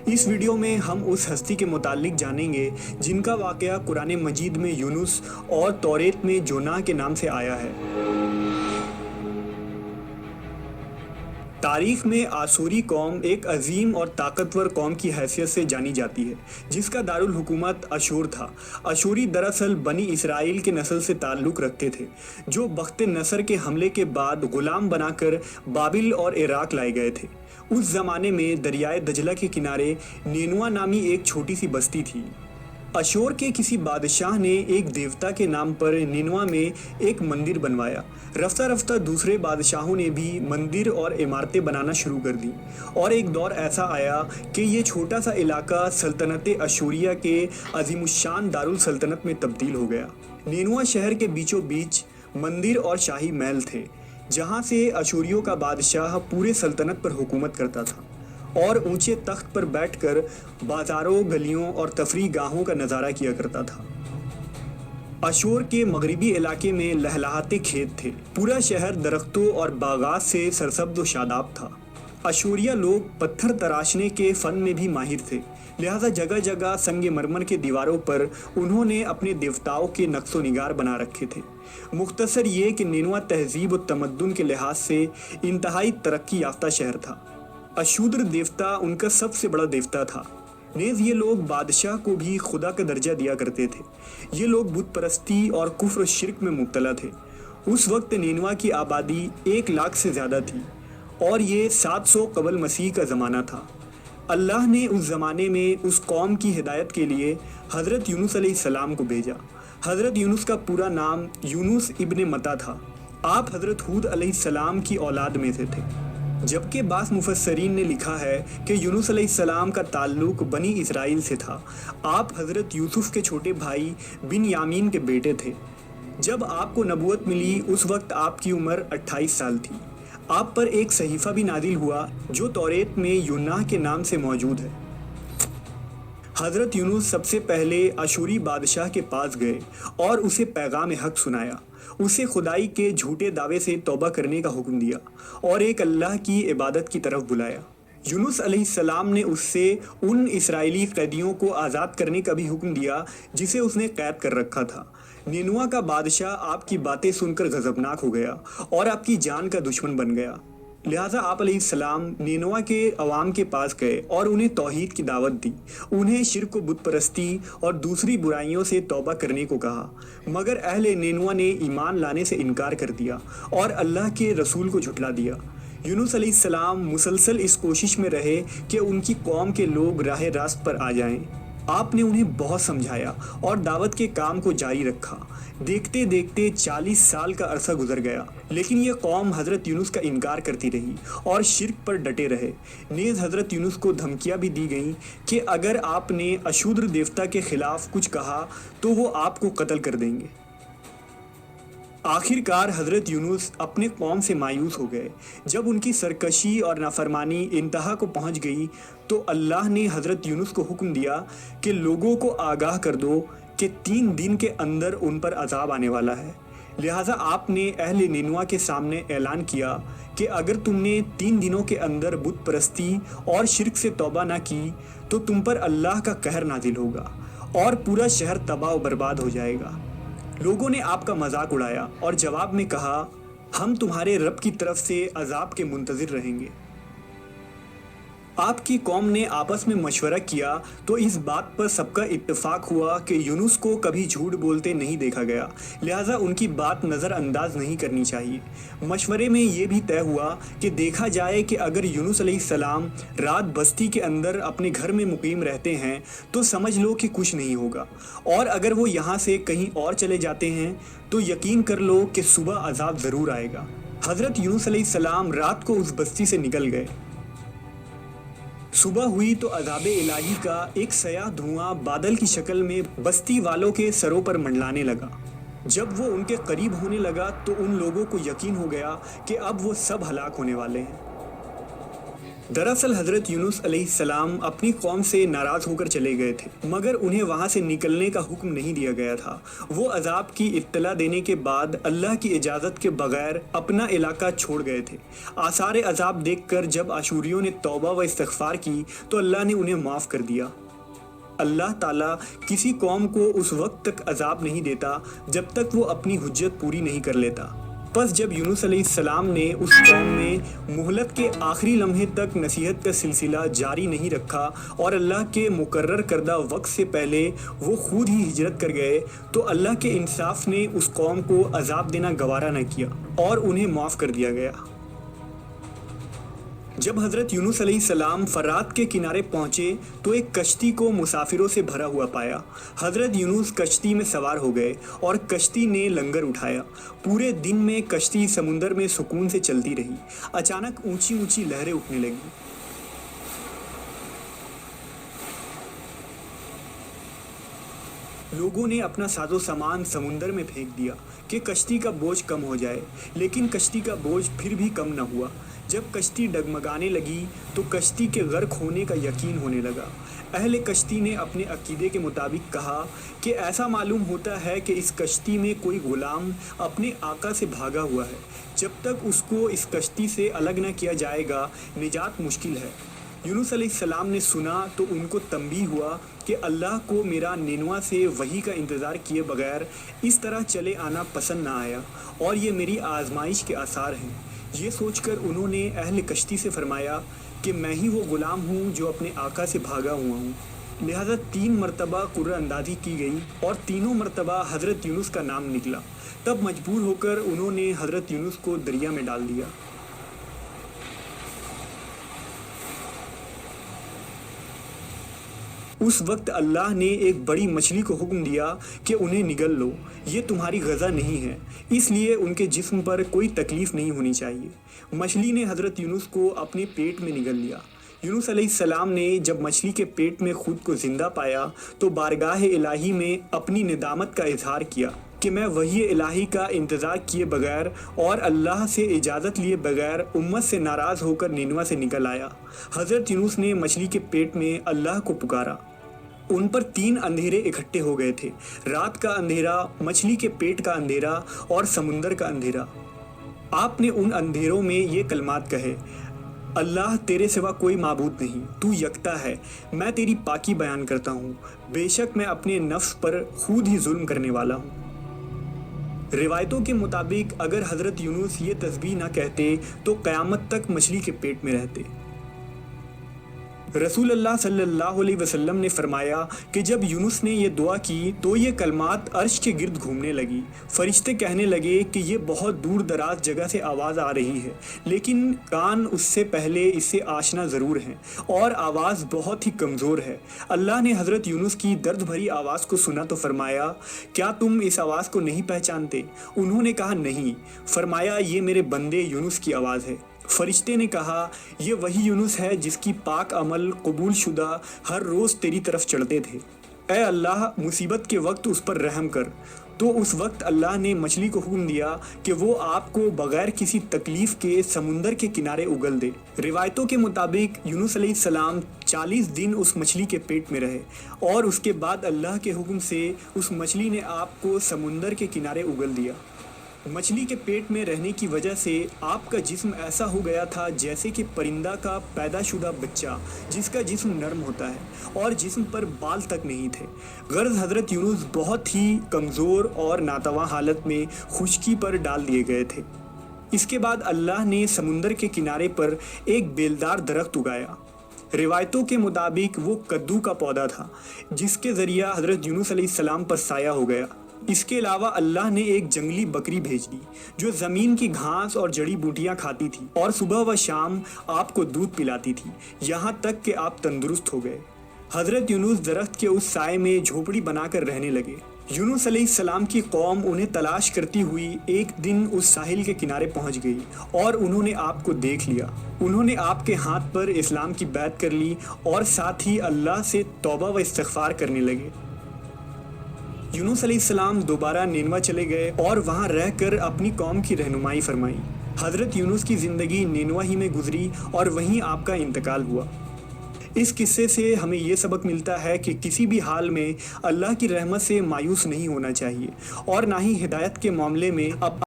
اس video میں ہم اس ہستی کے متعلق جانیں گے جن کا واقعہ قرآن مجید میں یونس اور توریت میں جوناہ کے نام سے آیا ہے۔ تاریخ میں آشوری قوم ایک عظیم اور طاقتور قوم کی حیثیت سے جانی جاتی ہے جس کا دارالحکومت اشور تھا۔ اشوری دراصل بنی اسرائیل کے نسل سے تعلق رکھتے تھے جو بخت نصر کے حملے کے بعد غلام بنا کر بابل اور عراق لائے گئے تھے۔ اس زمانے میں دریائے دجلہ کے کنارے نینوا نامی ایک چھوٹی سی بستی تھی۔ اشور کے کسی بادشاہ نے ایک دیوتا کے نام پر نینوا میں ایک مندر بنوایا۔ رفتہ رفتہ دوسرے بادشاہوں نے بھی مندر اور عمارتیں بنانا شروع کر دی اور ایک دور ایسا آیا کہ یہ چھوٹا سا علاقہ سلطنت اشوریہ کے عظیم الشان دارالسلطنت میں تبدیل ہو گیا۔ نینوا شہر کے بیچوں بیچ مندر اور شاہی محل تھے جہاں سے اشوریوں کا بادشاہ پورے سلطنت پر حکومت کرتا تھا اور اونچے تخت پر بیٹھ کر بازاروں، گلیوں اور تفریح گاہوں کا نظارہ کیا کرتا تھا۔ اشور کے مغربی علاقے میں لہلہاتے کھیت تھے۔ پورا شہر درختوں اور باغات سے سرسبز و شاداب تھا۔ اشوریہ لوگ پتھر تراشنے کے فن میں بھی ماہر تھے، لہذا جگہ جگہ سنگ مرمر کے دیواروں پر انہوں نے اپنے دیوتاؤں کے نقش و نگار بنا رکھے تھے۔ مختصر یہ کہ نینوا تہذیب و تمدن کے لحاظ سے انتہائی ترقی یافتہ شہر تھا۔ اشودر دیوتا ان کا سب سے بڑا دیوتا تھا۔ نیز یہ لوگ بادشاہ کو بھی خدا کا درجہ دیا کرتے تھے۔ یہ لوگ بت پرستی اور کفر و شرک میں مبتلا تھے۔ اس وقت نینوا کی آبادی 1,00,000 سے زیادہ تھی اور یہ 700 قبل مسیح کا زمانہ تھا۔ اللہ نے اس زمانے میں اس قوم کی ہدایت کے لیے حضرت یونس علیہ السلام کو بھیجا۔ حضرت یونس کا پورا نام یونس ابن متا تھا۔ آپ حضرت ہود علیہ السلام کی اولاد میں سے تھے، جبکہ بعض مفسرین نے لکھا ہے کہ یونس علیہ السلام کا تعلق بنی اسرائیل سے تھا۔ آپ حضرت یوسف کے چھوٹے بھائی بن یامین کے بیٹے تھے۔ جب آپ کو نبوت ملی اس وقت آپ کی عمر 28 سال تھی۔ آپ پر ایک صحیفہ بھی نازل ہوا جو توریت میں یوناہ کے نام سے موجود ہے۔ حضرت یونس سب سے پہلے اشوری بادشاہ کے پاس گئے اور اسے پیغام حق سنایا۔ اسے خدائی کے جھوٹے دعوے سے توبہ کرنے کا حکم دیا اور ایک اللہ کی عبادت کی طرف بلایا۔ یونس علیہ السلام نے اس سے ان اسرائیلی قیدیوں کو آزاد کرنے کا بھی حکم دیا جسے اس نے قید کر رکھا تھا۔ نینوا کا بادشاہ آپ کی باتیں سن کر غضبناک ہو گیا اور آپ کی جان کا دشمن بن گیا، لہٰذا آپ علیہ السلام نینوا کے عوام کے پاس گئے اور انہیں توحید کی دعوت دی۔ انہیں شرک و بت پرستی اور دوسری برائیوں سے توبہ کرنے کو کہا، مگر اہل نینوا نے ایمان لانے سے انکار کر دیا اور اللہ کے رسول کو جھٹلا دیا۔ یونس علیہ السلام مسلسل اس کوشش میں رہے کہ ان کی قوم کے لوگ راہ راست پر آ جائیں۔ آپ نے انہیں بہت سمجھایا اور دعوت کے کام کو جاری رکھا۔ دیکھتے دیکھتے 40 سال کا عرصہ گزر گیا، لیکن یہ قوم حضرت یونس کا انکار کرتی رہی اور شرک پر ڈٹے رہے۔ نیز حضرت یونس کو دھمکیاں بھی دی گئیں کہ اگر آپ نے اشودر دیوتا کے خلاف کچھ کہا تو وہ آپ کو قتل کر دیں گے۔ آخر کار حضرت یونس اپنے قوم سے مایوس ہو گئے۔ جب ان کی سرکشی اور نافرمانی انتہا کو پہنچ گئی تو اللہ نے حضرت یونس کو حکم دیا کہ لوگوں کو آگاہ کر دو کہ 3 دن کے اندر ان پر عذاب آنے والا ہے۔ لہٰذا آپ نے اہل نینوا کے سامنے اعلان کیا کہ اگر تم نے 3 دنوں کے اندر بت پرستی اور شرک سے توبہ نہ کی تو تم پر اللہ کا قہر نازل ہوگا اور پورا شہر تباہ و برباد ہو جائے گا۔ لوگوں نے آپ کا مذاق اڑایا اور جواب میں کہا، ہم تمہارے رب کی طرف سے عذاب کے منتظر رہیں گے۔ آپ کی قوم نے آپس میں مشورہ کیا تو اس بات پر سب کا اتفاق ہوا کہ یونس کو کبھی جھوٹ بولتے نہیں دیکھا گیا، لہٰذا ان کی بات نظر انداز نہیں کرنی چاہیے۔ مشورے میں یہ بھی طے ہوا کہ دیکھا جائے کہ اگر یونس علیہ السلام رات بستی کے اندر اپنے گھر میں مقیم رہتے ہیں تو سمجھ لو کہ کچھ نہیں ہوگا، اور اگر وہ یہاں سے کہیں اور چلے جاتے ہیں تو یقین کر لو کہ صبح عذاب ضرور آئے گا۔ حضرت یونس علیہ السلام رات کو اس بستی سے نکل گئے۔ صبح ہوئی تو عذاب الہی کا ایک سیاہ دھواں بادل کی شکل میں بستی والوں کے سروں پر منڈلانے لگا۔ جب وہ ان کے قریب ہونے لگا تو ان لوگوں کو یقین ہو گیا کہ اب وہ سب ہلاک ہونے والے ہیں۔ दरअसल हजरत यूनुस अलैहिस्सलाम अपनी कौम से नाराज होकर चले गए थे, मगर उन्हें वहां से निकलने का हुक्म नहीं दिया गया था। वो अजाब की इत्तला देने के बाद अल्लाह की इजाज़त के बगैर अपना इलाका छोड़ गए थे। आसार अजाब देखकर जब आशूरियों ने तौबा व इस्तिग़फ़ार की तो अल्लाह ने उन्हें माफ़ कर दिया। अल्लाह ताला किसी कौम को उस वक्त तक अजाब नहीं देता जब तक वो अपनी हुज्जत पूरी नहीं कर लेता। बस जब यूनुस अलैहिस्सलाम ने उस कौम में मुहलत के आखिरी लम्हे तक नसीहत का सिलसिला जारी नहीं रखा और अल्लाह के मुकर्रर करदा वक्त से पहले वो खुद ही हिजरत कर गए, तो अल्लाह के इंसाफ ने उस कौम को अजाब देना गवारा न किया और उन्हें माफ़ कर दिया गया। जब हज़रत यूनुस अलैहिस्सलाम फरात के किनारे पहुँचे तो एक कश्ती को मुसाफिरों से भरा हुआ पाया। हज़रत यूनुस कश्ती में सवार हो गए और कश्ती ने लंगर उठाया। पूरे दिन में कश्ती समुंदर में सुकून से चलती रही। अचानक ऊंची ऊंची लहरें उठने लगीं। लोगों ने अपना साजो सामान समुंदर में फेंक दिया कि कश्ती का बोझ कम हो जाए, लेकिन कश्ती का बोझ फिर भी कम न हुआ। जब कश्ती डगमगाने लगी तो कश्ती के गर्क होने का यकीन होने लगा। अहले कश्ती ने अपने अकीदे के मुताबिक कहा कि ऐसा मालूम होता है कि इस कश्ती में कोई गुलाम अपने आका से भागा हुआ है। जब तक उसको इस कश्ती से अलग न किया जाएगा, निजात मुश्किल है। यूनुस अलैहिस्सलाम ने सुना तो उनको तंबीह हुआ कि अल्लाह को मेरा निनवा से वही का इंतज़ार किए बगैर इस तरह चले आना पसंद ना आया और ये मेरी आजमाइश के आसार हैं। ये सोचकर उन्होंने अहले कश्ती से फरमाया कि मैं ही वो ग़ुलाम हूँ जो अपने आका से भागा हुआ हूँ। लिहाजा 3 मरतबा कुर्रा अंदाज़ी की गई और तीनों मरतबा हज़रत यूनुस का नाम निकला। तब मजबूर होकर उन्होंने हज़रत यूनुस को दरिया में डाल दिया। उस वक्त अल्लाह ने एक बड़ी मछली को हुक्म दिया कि उन्हें निगल लो, ये तुम्हारी गज़ा नहीं है, इसलिए उनके जिस्म पर कोई तकलीफ़ नहीं होनी चाहिए। मछली ने हज़रत यूनुस को अपने पेट में निगल लिया। यूनुस अलैहिस्सलाम ने जब मछली के पेट में खुद को ज़िंदा पाया तो बारगाह इलाही में अपनी निदामत का इजहार किया कि मैं वही इलाही का इंतज़ार किए बगैर और अल्लाह से इजाज़त लिए बगैर उम्मत से नाराज़ होकर निनवा से निकल आया। हज़रत यूनुस ने मछली के पेट में अल्लाह को पुकारा। उन पर 3 अंधेरे इकट्ठे हो गए थे, रात का अंधेरा, मछली के पेट का अंधेरा और समुंदर का अंधेरा। आपने उन अंधेरों में ये कलमात कहे, अल्लाह तेरे सिवा कोई माबूद नहीं, तू यकता है, मैं तेरी पाकी बयान करता हूँ, बेशक मैं अपने नफ्स पर खुद ही जुल्म करने वाला हूँ। रिवायतों के मुताबिक अगर हज़रत यूनुस ये तस्बीह ना कहते तो क़यामत तक मछली के पेट में रहते। रसूल अल्लाह सल्लल्लाहु अलैहि वसल्लम ने फरमाया कि जब यूनुस ने ये दुआ की तो ये कलमात अर्श के गिर्द घूमने लगी। फरिश्ते कहने लगे कि ये बहुत दूर दराज जगह से आवाज़ आ रही है, लेकिन कान उससे पहले इससे आशना ज़रूर हैं और आवाज़ बहुत ही कमज़ोर है। अल्लाह ने हज़रत यूनुस की दर्द भरी आवाज़ को सुना तो फरमाया, क्या तुम इस आवाज़ को नहीं पहचानते? उन्होंने कहा नहीं। फरमाया, ये मेरे बंदे यूनुस की आवाज़ है। फरिश्ते ने कहा, ये वही यूनुस है जिसकी पाक अमल कबूल शुदा हर रोज़ तेरी तरफ चढ़ते थे। ऐ अल्लाह, मुसीबत के वक्त उस पर रहम कर। तो उस वक्त अल्लाह ने मछली को हुक्म दिया कि वो आपको बग़ैर किसी तकलीफ़ के समुंदर के किनारे उगल दे। रिवायतों के मुताबिक यूनुस अलैहिस्सलाम 40 दिन उस मछली के पेट में रहे और उसके बाद अल्लाह के हुक्म से उस मछली ने आपको समुंदर के किनारे उगल दिया। मछली के पेट में रहने की वजह से आपका जिस्म ऐसा हो गया था जैसे कि परिंदा का पैदाशुदा बच्चा जिसका जिस्म नरम होता है और जिस्म पर बाल तक नहीं थे। गर्ज़ हज़रत यूनुस बहुत ही कमज़ोर और नातवा हालत में खुश्की पर डाल दिए गए थे। इसके बाद अल्लाह ने समुंदर के किनारे पर एक बेलदार दरख्त उगाया। रिवायतों के मुताबिक वो कद्दू का पौधा था जिसके ज़रिया हज़रत यूनुस अलैहिस्सलाम पर साया हो गया। इसके अलावा अल्लाह ने एक जंगली बकरी भेज दी जो ज़मीन की घास और जड़ी बूटियाँ खाती थी और सुबह व शाम आपको दूध पिलाती थी, यहाँ तक कि आप तंदुरुस्त हो गए। हज़रत यूनुस दरख्त के उस साए में झोपड़ी बनाकर रहने लगे। यूनुस अलैहिस्सलाम की कौम उन्हें तलाश करती हुई एक दिन उस साहिल के किनारे पहुंच गई और उन्होंने आपको देख लिया। उन्होंने आपके हाथ पर इस्लाम की बैत कर ली और साथ ही अल्लाह से तौबा व इस्तिग़फ़ार करने लगे। यूनुस अलैहिस्सलाम दोबारा निनवा चले गए और वहाँ रहकर अपनी कौम की रहनुमाई फरमाई। حضرت یونس کی زندگی نینوا ہی میں گزری اور وہیں آپ کا انتقال ہوا۔ اس قصے سے ہمیں یہ سبق ملتا ہے کہ کسی بھی حال میں اللہ کی رحمت سے مایوس نہیں ہونا چاہیے اور نہ ہی ہدایت کے معاملے میں